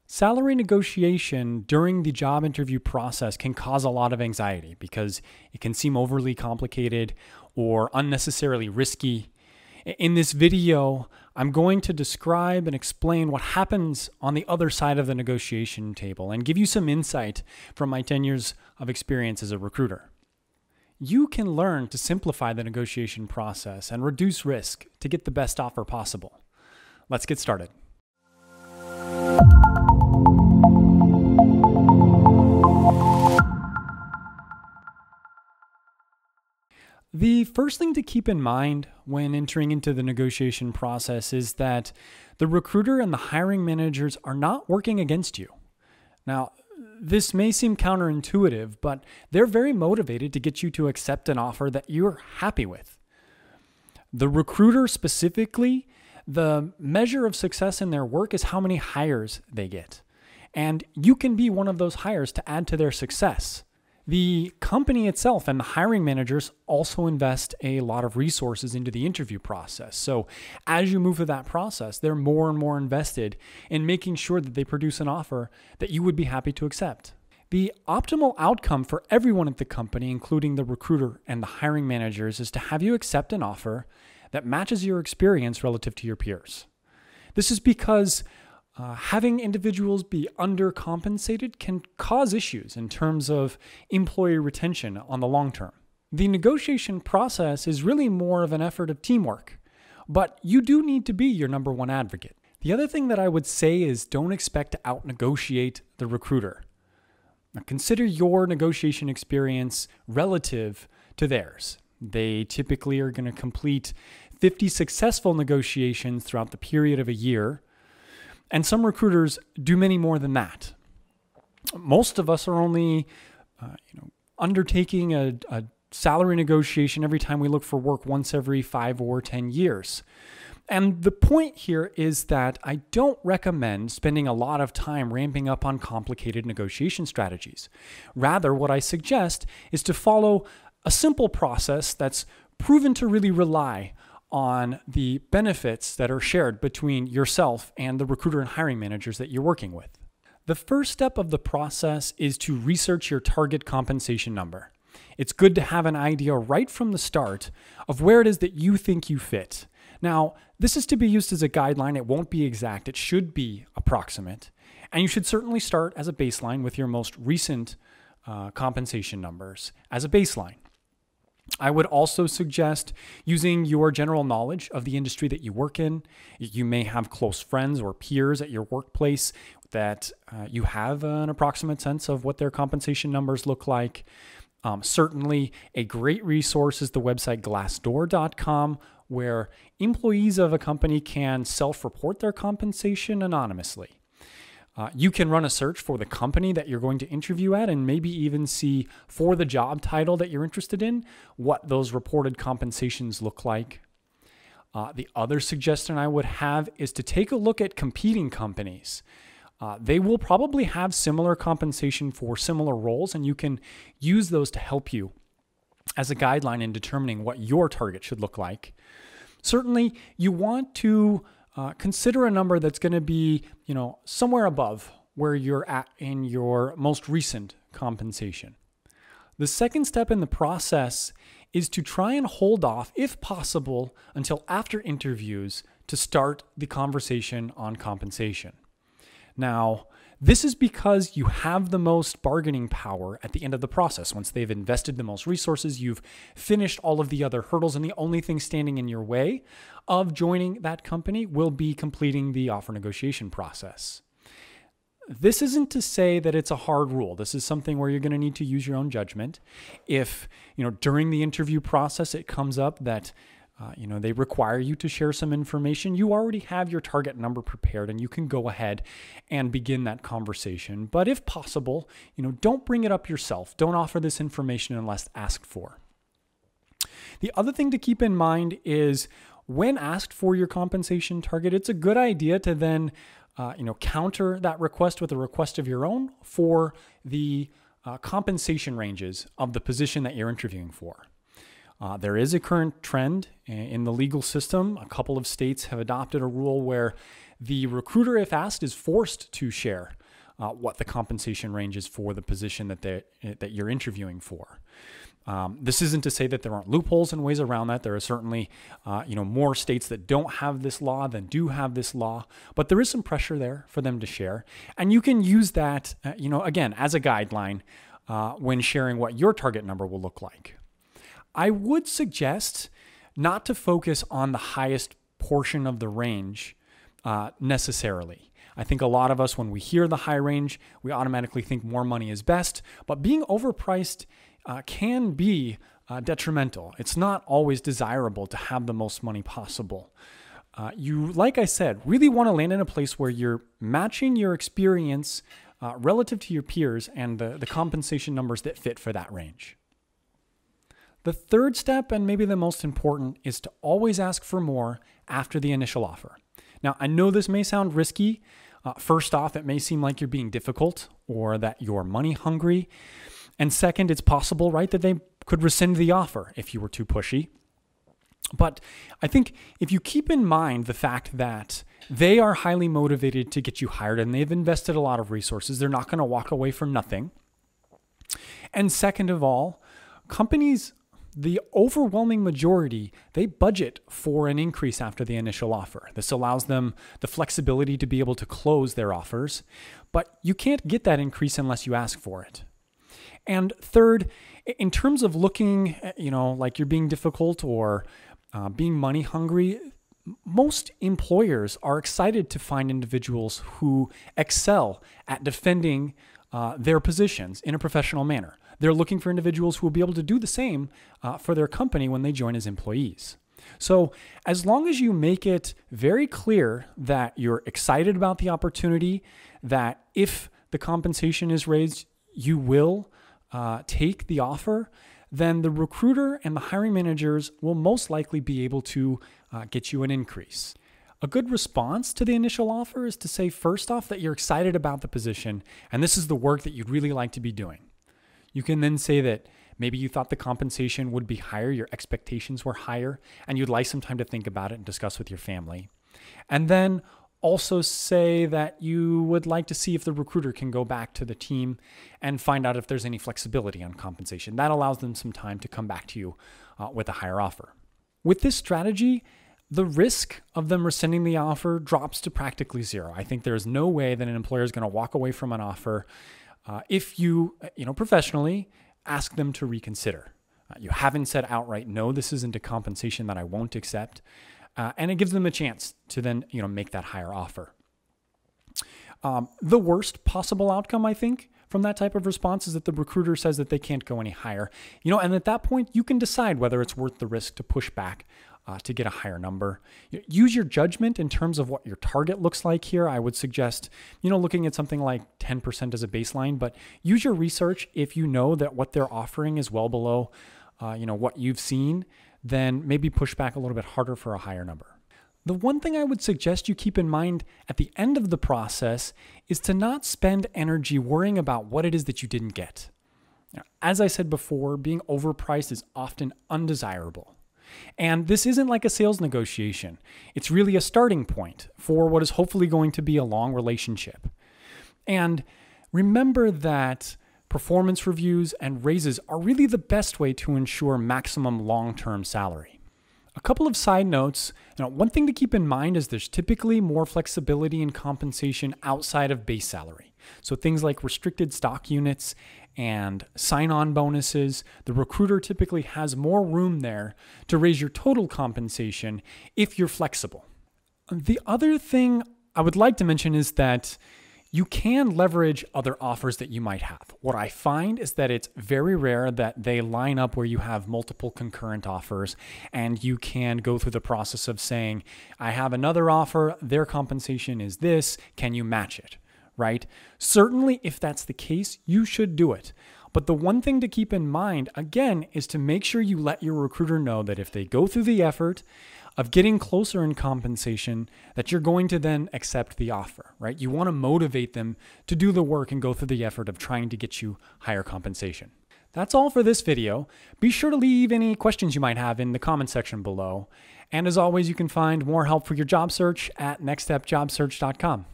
Salary negotiation during the job interview process can cause a lot of anxiety because it can seem overly complicated or unnecessarily risky. In this video, I'm going to describe and explain what happens on the other side of the negotiation table and give you some insight from my 10 years of experience as a recruiter. You can learn to simplify the negotiation process and reduce risk to get the best offer possible. Let's get started. The first thing to keep in mind when entering into the negotiation process is that the recruiter and the hiring managers are not working against you. Now, this may seem counterintuitive, but they're very motivated to get you to accept an offer that you're happy with. The recruiter specifically, the measure of success in their work is how many hires they get. And you can be one of those hires to add to their success. The company itself and the hiring managers also invest a lot of resources into the interview process. So as you move through that process, they're more and more invested in making sure that they produce an offer that you would be happy to accept. The optimal outcome for everyone at the company, including the recruiter and the hiring managers, is to have you accept an offer that matches your experience relative to your peers. This is because having individuals be undercompensated can cause issues in terms of employee retention on the long term. The negotiation process is really more of an effort of teamwork, but you do need to be your number one advocate. The other thing that I would say is don't expect to out-negotiate the recruiter. Now, consider your negotiation experience relative to theirs. They typically are going to complete 50 successful negotiations throughout the period of a year. And some recruiters do many more than that. Most of us are only undertaking a salary negotiation every time we look for work once every 5 or 10 years. And the point here is that I don't recommend spending a lot of time ramping up on complicated negotiation strategies. Rather, what I suggest is to follow a simple process that's proven to really rely on the benefits that are shared between yourself and the recruiter and hiring managers that you're working with. The first step of the process is to research your target compensation number. It's good to have an idea right from the start of where it is that you think you fit. Now, this is to be used as a guideline. It won't be exact. It should be approximate. And you should certainly start as a baseline with your most recent compensation numbers as a baseline. I would also suggest using your general knowledge of the industry that you work in. You may have close friends or peers at your workplace that you have an approximate sense of what their compensation numbers look like. Certainly, a great resource is the website Glassdoor.com, where employees of a company can self-report their compensation anonymously. You can run a search for the company that you're going to interview at and maybe even see for the job title that you're interested in what those reported compensations look like. The other suggestion I would have is to take a look at competing companies. They will probably have similar compensation for similar roles, and you can use those to help you as a guideline in determining what your target should look like. Certainly, you want to consider a number that's going to be, somewhere above where you're at in your most recent compensation. The second step in the process is to try and hold off, if possible, until after interviews to start the conversation on compensation. Now, this is because you have the most bargaining power at the end of the process. Once they've invested the most resources, you've finished all of the other hurdles, and the only thing standing in your way of joining that company will be completing the offer negotiation process. This isn't to say that it's a hard rule. This is something where you're going to need to use your own judgment. If, during the interview process it comes up that they require you to share some information, you already have your target number prepared and you can go ahead and begin that conversation. But if possible, don't bring it up yourself. Don't offer this information unless asked for. The other thing to keep in mind is when asked for your compensation target, it's a good idea to then counter that request with a request of your own for the compensation ranges of the position that you're interviewing for. There is a current trend in the legal system. A couple of states have adopted a rule where the recruiter, if asked, is forced to share what the compensation range is for the position that you're interviewing for. This isn't to say that there aren't loopholes and ways around that. There are certainly, more states that don't have this law than do have this law, but there is some pressure there for them to share. And you can use that, again, as a guideline when sharing what your target number will look like. I would suggest not to focus on the highest portion of the range necessarily. I think a lot of us, when we hear the high range, we automatically think more money is best, but being overpriced can be detrimental. It's not always desirable to have the most money possible. You, like I said, really want to land in a place where you're matching your experience relative to your peers and the compensation numbers that fit for that range. The third step, and maybe the most important, is to always ask for more after the initial offer. Now, I know this may sound risky. First off, it may seem like you're being difficult or that you're money hungry. And second, it's possible, right, that they could rescind the offer if you were too pushy. But I think if you keep in mind the fact that they are highly motivated to get you hired and they've invested a lot of resources, they're not going to walk away for nothing. And second of all, companies, the overwhelming majority, they budget for an increase after the initial offer. This allows them the flexibility to be able to close their offers, but you can't get that increase unless you ask for it. And third, in terms of looking, like you're being difficult or being money hungry, most employers are excited to find individuals who excel at defending their positions in a professional manner. They're looking for individuals who will be able to do the same for their company when they join as employees. So as long as you make it very clear that you're excited about the opportunity, that if the compensation is raised, you will take the offer, then the recruiter and the hiring managers will most likely be able to get you an increase. A good response to the initial offer is to say, first off, that you're excited about the position and this is the work that you'd really like to be doing. You can then say that maybe you thought the compensation would be higher, your expectations were higher, and you'd like some time to think about it and discuss with your family. And then also say that you would like to see if the recruiter can go back to the team and find out if there's any flexibility on compensation. That allows them some time to come back to you with a higher offer. With this strategy, the risk of them rescinding the offer drops to practically zero. I think there's no way that an employer is going to walk away from an offer if you, professionally ask them to reconsider. You haven't said outright, no, this isn't a compensation that I won't accept. And it gives them a chance to then, make that higher offer. The worst possible outcome, I think, from that type of response is that the recruiter says that they can't go any higher. And at that point, you can decide whether it's worth the risk to push back to get a higher number. Use your judgment in terms of what your target looks like here. I would suggest, looking at something like 10% as a baseline, but use your research. If you know that what they're offering is well below, what you've seen, then maybe push back a little bit harder for a higher number. The one thing I would suggest you keep in mind at the end of the process is to not spend energy worrying about what it is that you didn't get. Now, as I said before, being overpriced is often undesirable. And this isn't like a sales negotiation. It's really a starting point for what is hopefully going to be a long relationship. And remember that performance reviews and raises are really the best way to ensure maximum long-term salary. A couple of side notes. One thing to keep in mind is there's typically more flexibility in compensation outside of base salary. So things like restricted stock units and sign-on bonuses, the recruiter typically has more room there to raise your total compensation if you're flexible. The other thing I would like to mention is that you can leverage other offers that you might have. What I find is that it's very rare that they line up where you have multiple concurrent offers and you can go through the process of saying, I have another offer, their compensation is this, can you match it, right? Certainly, if that's the case, you should do it. But the one thing to keep in mind, again, is to make sure you let your recruiter know that if they go through the effort of getting closer in compensation, that you're going to then accept the offer, right? You want to motivate them to do the work and go through the effort of trying to get you higher compensation. That's all for this video. Be sure to leave any questions you might have in the comment section below. And as always, you can find more help for your job search at nextstepjobsearch.com.